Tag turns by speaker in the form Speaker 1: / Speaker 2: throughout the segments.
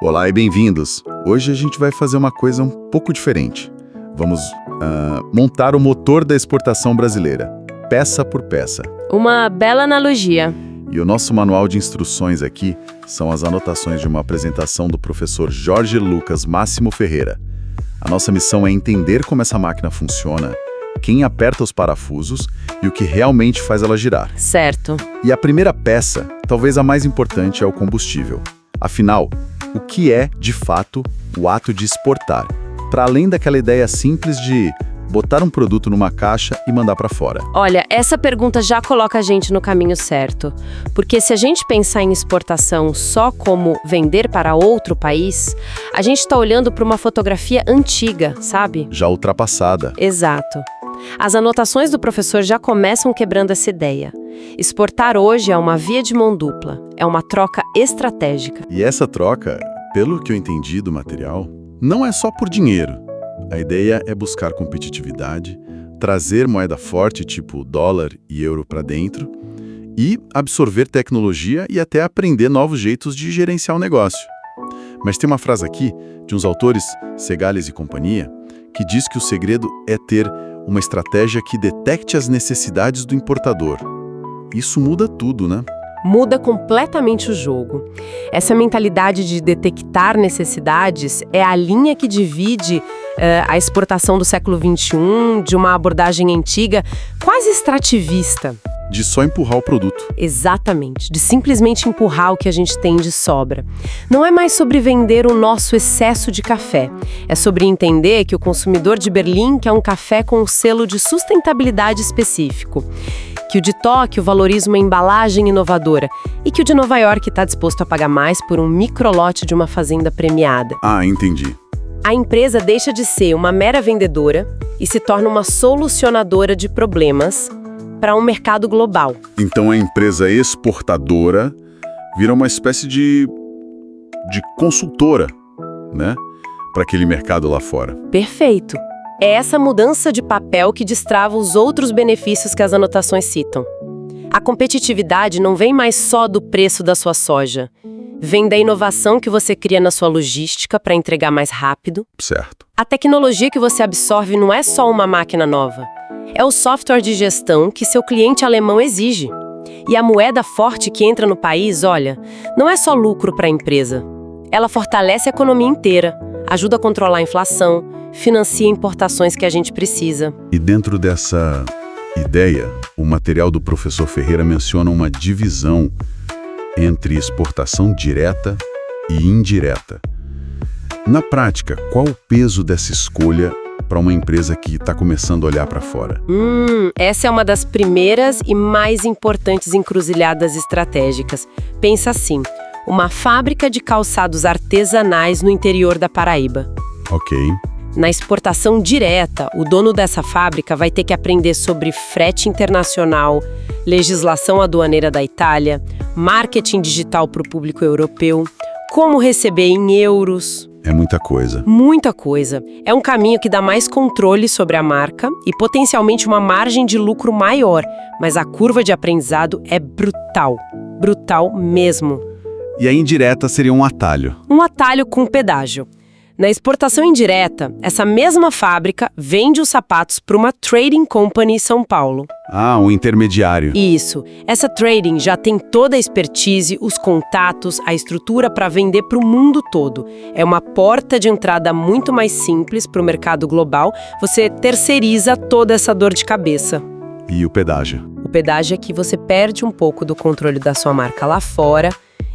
Speaker 1: Olá e bem-vindos! Hoje a gente vai fazer uma coisa um pouco diferente. Vamos montar o motor da exportação brasileira, peça por peça.
Speaker 2: Uma bela analogia.
Speaker 1: E o nosso manual de instruções aqui são as anotações de uma apresentação do professor Jorge Lucas Máximo Ferreira. A nossa missão é entender como essa máquina funciona, quem aperta os parafusos e o que realmente faz ela girar.
Speaker 2: Certo.
Speaker 1: E a primeira peça, talvez a mais importante, é o combustível. Afinal, o que é, de fato, o ato de exportar? Para além daquela ideia simples de botar um produto numa caixa e mandar para fora.
Speaker 2: Olha, essa pergunta já coloca a gente no caminho certo. Porque se a gente pensar em exportação só como vender para outro país, a gente está olhando para uma fotografia antiga, sabe?
Speaker 1: Já ultrapassada.
Speaker 2: Exato. As anotações do professor já começam quebrando essa ideia. Exportar hoje é uma via de mão dupla, é uma troca estratégica.
Speaker 1: E essa troca, pelo que eu entendi do material, não é só por dinheiro. A ideia é buscar competitividade, trazer moeda forte tipo dólar e euro para dentro e absorver tecnologia e até aprender novos jeitos de gerenciar o negócio. Mas tem uma frase aqui de uns autores, Segales e companhia, que diz que o segredo é ter uma estratégia que detecte as necessidades do importador. Isso muda tudo, né?
Speaker 2: Muda completamente o jogo. Essa mentalidade de detectar necessidades é a linha que divide a exportação do século XXI de uma abordagem antiga, quase extrativista.
Speaker 1: De só empurrar o produto.
Speaker 2: Exatamente, de simplesmente empurrar o que a gente tem de sobra. Não é mais sobre vender o nosso excesso de café. É sobre entender que o consumidor de Berlim quer um café com um selo de sustentabilidade específico. Que o de Tóquio valoriza uma embalagem inovadora e que o de Nova York está disposto a pagar mais por um microlote de uma fazenda premiada.
Speaker 1: Ah, entendi.
Speaker 2: A empresa deixa de ser uma mera vendedora e se torna uma solucionadora de problemas para um mercado global.
Speaker 1: Então a empresa exportadora vira uma espécie de consultora, né? Para aquele mercado lá fora.
Speaker 2: Perfeito. É essa mudança de papel que destrava os outros benefícios que as anotações citam. A competitividade não vem mais só do preço da sua soja. Vem da inovação que você cria na sua logística para entregar mais rápido.
Speaker 1: Certo.
Speaker 2: A tecnologia que você absorve não é só uma máquina nova. É o software de gestão que seu cliente alemão exige. E a moeda forte que entra no país, olha, não é só lucro para a empresa. Ela fortalece a economia inteira, ajuda a controlar a inflação, financia importações que a gente precisa.
Speaker 1: E dentro dessa ideia, o material do professor Ferreira menciona uma divisão entre exportação direta e indireta. Na prática, qual o peso dessa escolha para uma empresa que está começando a olhar para fora?
Speaker 2: Essa é uma das primeiras e mais importantes encruzilhadas estratégicas. Pensa assim, uma fábrica de calçados artesanais no interior da Paraíba.
Speaker 1: Ok.
Speaker 2: Na exportação direta, o dono dessa fábrica vai ter que aprender sobre frete internacional, legislação aduaneira da Itália, marketing digital para o público europeu, como receber em euros.
Speaker 1: É muita coisa.
Speaker 2: Muita coisa. É um caminho que dá mais controle sobre a marca e potencialmente uma margem de lucro maior, mas a curva de aprendizado é brutal. Brutal mesmo.
Speaker 1: E a indireta seria um atalho.
Speaker 2: Um atalho com pedágio. Na exportação indireta, essa mesma fábrica vende os sapatos para uma trading company em São Paulo.
Speaker 1: Ah, um intermediário.
Speaker 2: Isso. Essa trading já tem toda a expertise, os contatos, a estrutura para vender para o mundo todo. É uma porta de entrada muito mais simples para o mercado global. Você terceiriza toda essa dor de cabeça.
Speaker 1: E o pedágio?
Speaker 2: O pedágio é que você perde um pouco do controle da sua marca lá fora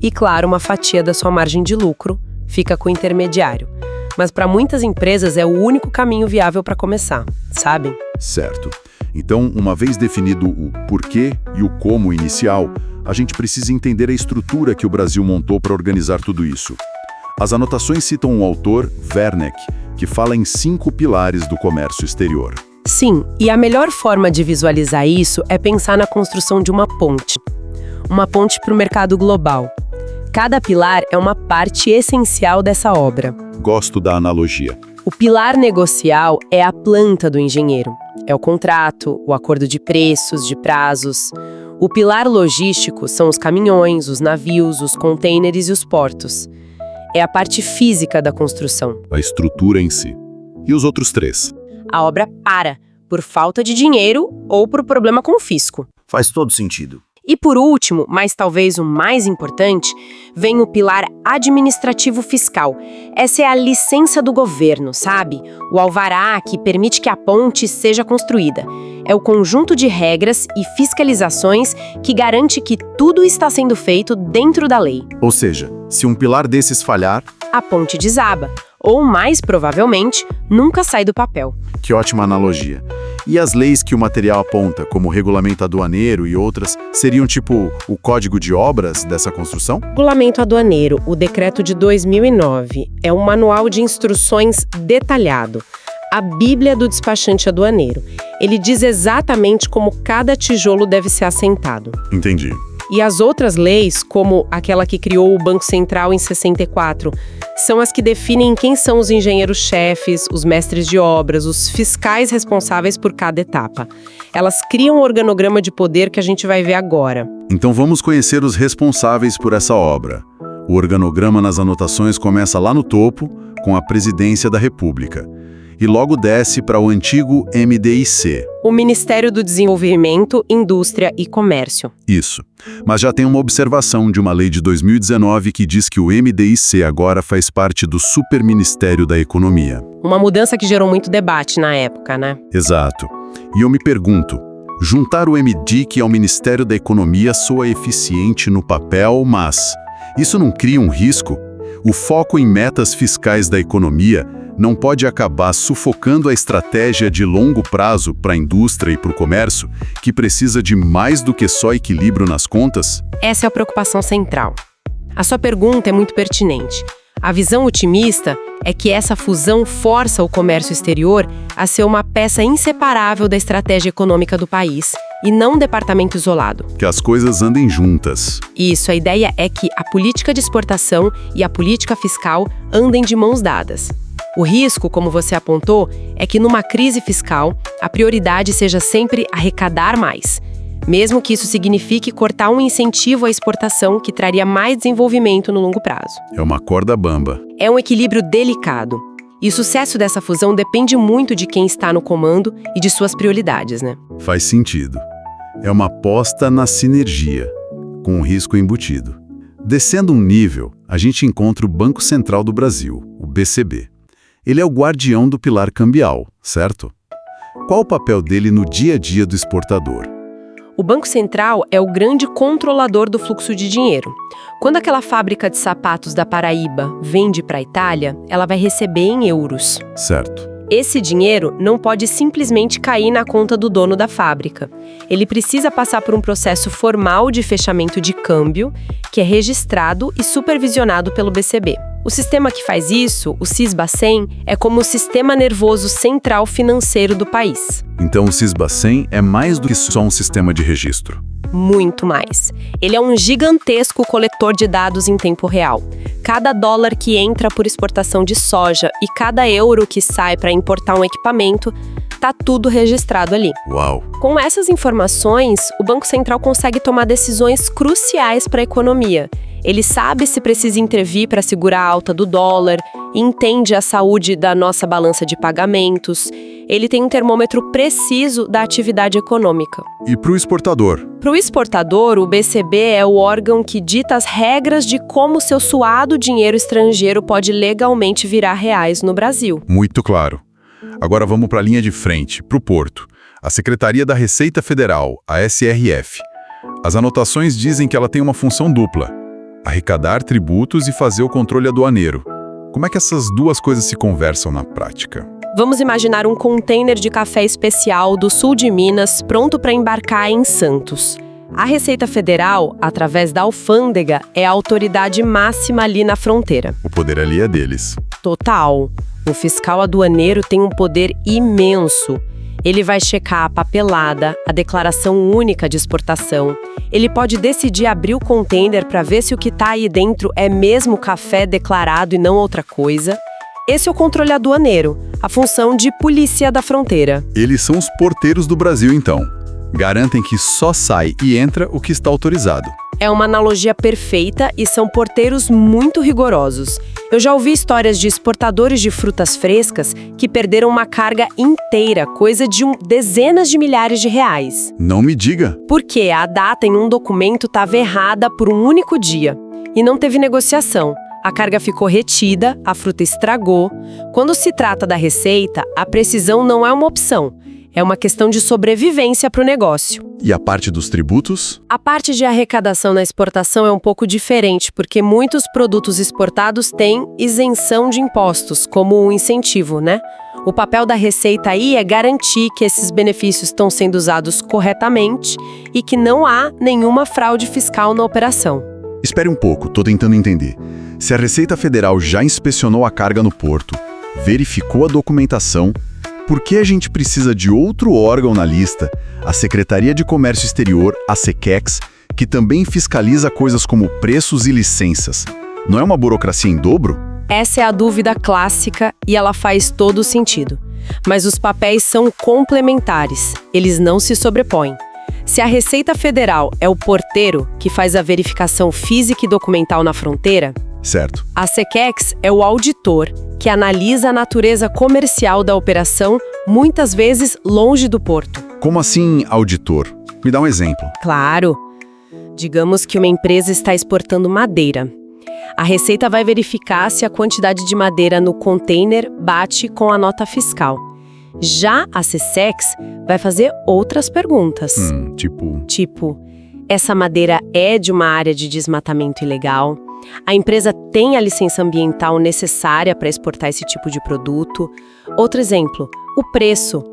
Speaker 2: e, claro, uma fatia da sua margem de lucro fica com o intermediário. Mas para muitas empresas é o único caminho viável para começar, sabem?
Speaker 1: Certo. Então, uma vez definido o porquê e o como inicial, a gente precisa entender a estrutura que o Brasil montou para organizar tudo isso. As anotações citam um autor, Werneck, que fala em 5 pilares do comércio exterior.
Speaker 2: Sim, e a melhor forma de visualizar isso é pensar na construção de uma ponte. Uma ponte para o mercado global. Cada pilar é uma parte essencial dessa obra.
Speaker 1: Gosto da analogia.
Speaker 2: O pilar negocial é a planta do engenheiro. É o contrato, o acordo de preços, de prazos. O pilar logístico são os caminhões, os navios, os contêineres e os portos. é a parte física da construção.
Speaker 1: A estrutura em si. E os outros 3?
Speaker 2: A obra para, por falta de dinheiro ou por problema com o fisco.
Speaker 3: Faz todo sentido.
Speaker 2: E por último, mas talvez o mais importante, vem o pilar administrativo fiscal. Essa é a licença do governo, sabe? O alvará que permite que a ponte seja construída. É o conjunto de regras e fiscalizações que garante que tudo está sendo feito dentro da lei.
Speaker 3: Ou seja, se um pilar desses falhar...
Speaker 2: A ponte desaba, ou mais provavelmente, nunca sai do papel.
Speaker 3: Que ótima analogia. E as leis que o material aponta, como o regulamento aduaneiro e outras, seriam tipo o código de obras dessa construção?
Speaker 2: Regulamento aduaneiro, o decreto de 2009, é um manual de instruções detalhado. A Bíblia do despachante aduaneiro. Ele diz exatamente como cada tijolo deve ser assentado.
Speaker 1: Entendi.
Speaker 2: E as outras leis, como aquela que criou o Banco Central em 64, são as que definem quem são os engenheiros-chefes, os mestres de obras, os fiscais responsáveis por cada etapa. Elas criam o organograma de poder que a gente vai ver agora.
Speaker 1: Então vamos conhecer os responsáveis por essa obra. O organograma nas anotações começa lá no topo, com a Presidência da República. E logo desce para o antigo MDIC.
Speaker 2: O Ministério do Desenvolvimento, Indústria e Comércio.
Speaker 1: Isso. Mas já tem uma observação de uma lei de 2019 que diz que o MDIC agora faz parte do Superministério da Economia.
Speaker 2: Uma mudança que gerou muito debate na época, né?
Speaker 1: Exato. E eu me pergunto, juntar o MDIC ao Ministério da Economia soa eficiente no papel, mas isso não cria um risco? O foco em metas fiscais da economia não pode acabar sufocando a estratégia de longo prazo para a indústria e para o comércio, que precisa de mais do que só equilíbrio nas contas?
Speaker 2: Essa é a preocupação central. A sua pergunta é muito pertinente. A visão otimista é que essa fusão força o comércio exterior a ser uma peça inseparável da estratégia econômica do país, e não um departamento isolado.
Speaker 1: Que as coisas andem juntas.
Speaker 2: Isso, a ideia é que a política de exportação e a política fiscal andem de mãos dadas. O risco, como você apontou, é que numa crise fiscal, a prioridade seja sempre arrecadar mais, mesmo que isso signifique cortar um incentivo à exportação que traria mais desenvolvimento no longo prazo.
Speaker 1: É uma corda bamba.
Speaker 2: É um equilíbrio delicado. E o sucesso dessa fusão depende muito de quem está no comando e de suas prioridades, né?
Speaker 1: Faz sentido. É uma aposta na sinergia, com um risco embutido. Descendo um nível, a gente encontra o Banco Central do Brasil, o BCB. Ele é o guardião do pilar cambial, certo? Qual o papel dele no dia a dia do exportador?
Speaker 2: O Banco Central é o grande controlador do fluxo de dinheiro. Quando aquela fábrica de sapatos da Paraíba vende para a Itália, ela vai receber em euros.
Speaker 1: Certo.
Speaker 2: Esse dinheiro não pode simplesmente cair na conta do dono da fábrica. Ele precisa passar por um processo formal de fechamento de câmbio, que é registrado e supervisionado pelo BCB. O sistema que faz isso, o SISBA-100, é como o sistema nervoso central financeiro do país.
Speaker 1: Então o SISBA-100 é mais do que só um sistema de registro.
Speaker 2: Muito mais. Ele é um gigantesco coletor de dados em tempo real. Cada dólar que entra por exportação de soja e cada euro que sai para importar um equipamento, tá tudo registrado ali.
Speaker 1: Uau!
Speaker 2: Com essas informações, o Banco Central consegue tomar decisões cruciais para a economia. Ele sabe se precisa intervir para segurar a alta do dólar, entende a saúde da nossa balança de pagamentos. Ele tem um termômetro preciso da atividade econômica.
Speaker 1: E para o exportador?
Speaker 2: Para o exportador, o BCB é o órgão que dita as regras de como seu suado dinheiro estrangeiro pode legalmente virar reais no Brasil.
Speaker 1: Muito claro. Agora vamos para a linha de frente, para o Porto. A Secretaria da Receita Federal, a SRF. As anotações dizem que ela tem uma função dupla: arrecadar tributos e fazer o controle aduaneiro. Como é que essas duas coisas se conversam na prática?
Speaker 2: Vamos imaginar um container de café especial do sul de Minas pronto para embarcar em Santos. A Receita Federal, através da alfândega, é a autoridade máxima ali na fronteira.
Speaker 1: O poder ali é deles.
Speaker 2: Total. O fiscal aduaneiro tem um poder imenso. Ele vai checar a papelada, a declaração única de exportação. Ele pode decidir abrir o container para ver se o que está aí dentro é mesmo café declarado e não outra coisa. Esse é o controle aduaneiro, a função de polícia da fronteira.
Speaker 1: Eles são os porteiros do Brasil, então. Garantem que só sai e entra o que está autorizado.
Speaker 2: é uma analogia perfeita e são porteiros muito rigorosos. Eu já ouvi histórias de exportadores de frutas frescas que perderam uma carga inteira, coisa de dezenas de milhares de reais.
Speaker 3: Não me diga.
Speaker 2: Porque a data em um documento estava errada por um único dia. E não teve negociação. A carga ficou retida, a fruta estragou. Quando se trata da receita, a precisão não é uma opção. É uma questão de sobrevivência para o negócio.
Speaker 3: E a parte dos tributos?
Speaker 2: A parte de arrecadação na exportação é um pouco diferente, porque muitos produtos exportados têm isenção de impostos, como um incentivo, né? O papel da Receita aí é garantir que esses benefícios estão sendo usados corretamente e que não há nenhuma fraude fiscal na operação.
Speaker 3: Espere um pouco, tô tentando entender. Se a Receita Federal já inspecionou a carga no porto, verificou a documentação, por que a gente precisa de outro órgão na lista, a Secretaria de Comércio Exterior, a SECEX, que também fiscaliza coisas como preços e licenças? Não é uma burocracia em dobro?
Speaker 2: Essa é a dúvida clássica e ela faz todo sentido. Mas os papéis são complementares, eles não se sobrepõem. Se a Receita Federal é o porteiro que faz a verificação física e documental na fronteira,
Speaker 3: certo.
Speaker 2: A SECEX é o auditor que analisa a natureza comercial da operação, muitas vezes longe do porto.
Speaker 3: Como assim, auditor? Me dá um exemplo.
Speaker 2: Claro. Digamos que uma empresa está exportando madeira. A Receita vai verificar se a quantidade de madeira no container bate com a nota fiscal. Já a SECEX vai fazer outras perguntas.
Speaker 3: Tipo,
Speaker 2: essa madeira é de uma área de desmatamento ilegal? A empresa tem a licença ambiental necessária para exportar esse tipo de produto? Outro exemplo, o preço.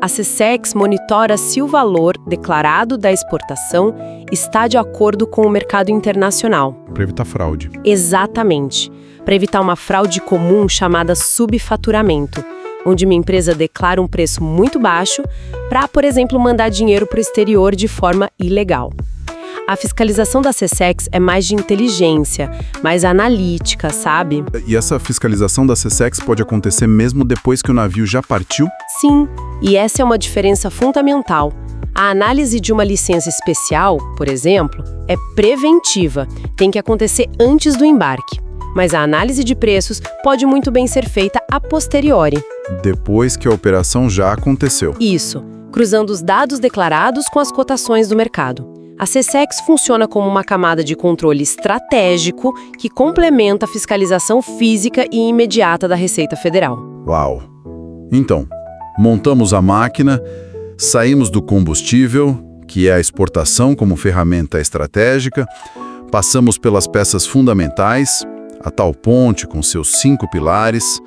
Speaker 2: A SECEX monitora se o valor declarado da exportação está de acordo com o mercado internacional.
Speaker 3: Para evitar fraude.
Speaker 2: Exatamente. Para evitar uma fraude comum chamada subfaturamento, onde uma empresa declara um preço muito baixo para, por exemplo, mandar dinheiro para o exterior de forma ilegal. A fiscalização da SECEX é mais de inteligência, mais analítica, sabe?
Speaker 3: E essa fiscalização da SECEX pode acontecer mesmo depois que o navio já partiu?
Speaker 2: Sim, e essa é uma diferença fundamental. A análise de uma licença especial, por exemplo, é preventiva, tem que acontecer antes do embarque. Mas a análise de preços pode muito bem ser feita a posteriori.
Speaker 3: Depois que a operação já aconteceu.
Speaker 2: Isso, cruzando os dados declarados com as cotações do mercado. A SECEX funciona como uma camada de controle estratégico que complementa a fiscalização física e imediata da Receita Federal.
Speaker 3: Uau! Então, montamos a máquina, saímos do combustível, que é a exportação como ferramenta estratégica, passamos pelas peças fundamentais, a tal ponte com seus 5 pilares,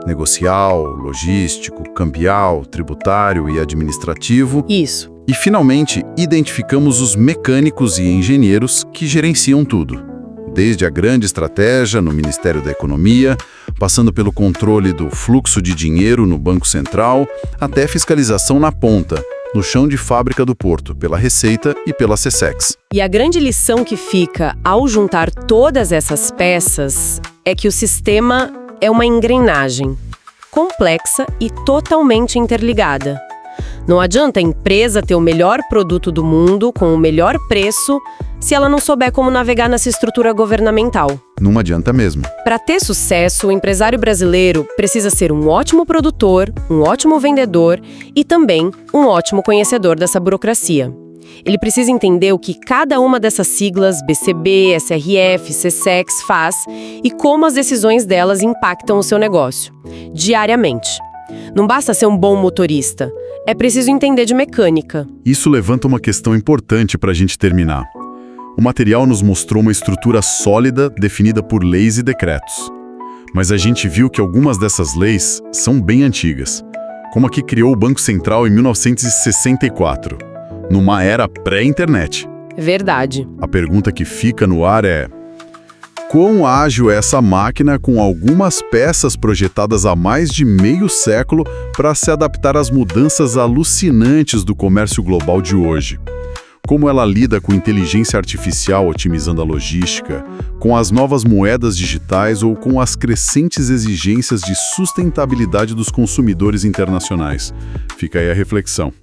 Speaker 3: negocial, logístico, cambial, tributário e administrativo.
Speaker 2: Isso.
Speaker 3: E, finalmente, identificamos os mecânicos e engenheiros que gerenciam tudo. Desde a grande estratégia no Ministério da Economia, passando pelo controle do fluxo de dinheiro no Banco Central, até fiscalização na ponta, no chão de fábrica do porto, pela Receita e pela SECEX.
Speaker 2: E a grande lição que fica ao juntar todas essas peças é que o sistema é uma engrenagem complexa e totalmente interligada. Não adianta a empresa ter o melhor produto do mundo com o melhor preço se ela não souber como navegar nessa estrutura governamental.
Speaker 3: Não adianta mesmo.
Speaker 2: Para ter sucesso, o empresário brasileiro precisa ser um ótimo produtor, um ótimo vendedor e também um ótimo conhecedor dessa burocracia. Ele precisa entender o que cada uma dessas siglas, BCB, SRF, SECEX, faz e como as decisões delas impactam o seu negócio, diariamente. Não basta ser um bom motorista, é preciso entender de mecânica.
Speaker 3: Isso levanta uma questão importante para a gente terminar. O material nos mostrou uma estrutura sólida definida por leis e decretos. Mas a gente viu que algumas dessas leis são bem antigas, como a que criou o Banco Central em 1964, numa era pré-internet.
Speaker 2: Verdade.
Speaker 3: A pergunta que fica no ar é: quão ágil é essa máquina com algumas peças projetadas há mais de meio século para se adaptar às mudanças alucinantes do comércio global de hoje? Como ela lida com inteligência artificial otimizando a logística, com as novas moedas digitais ou com as crescentes exigências de sustentabilidade dos consumidores internacionais? Fica aí a reflexão.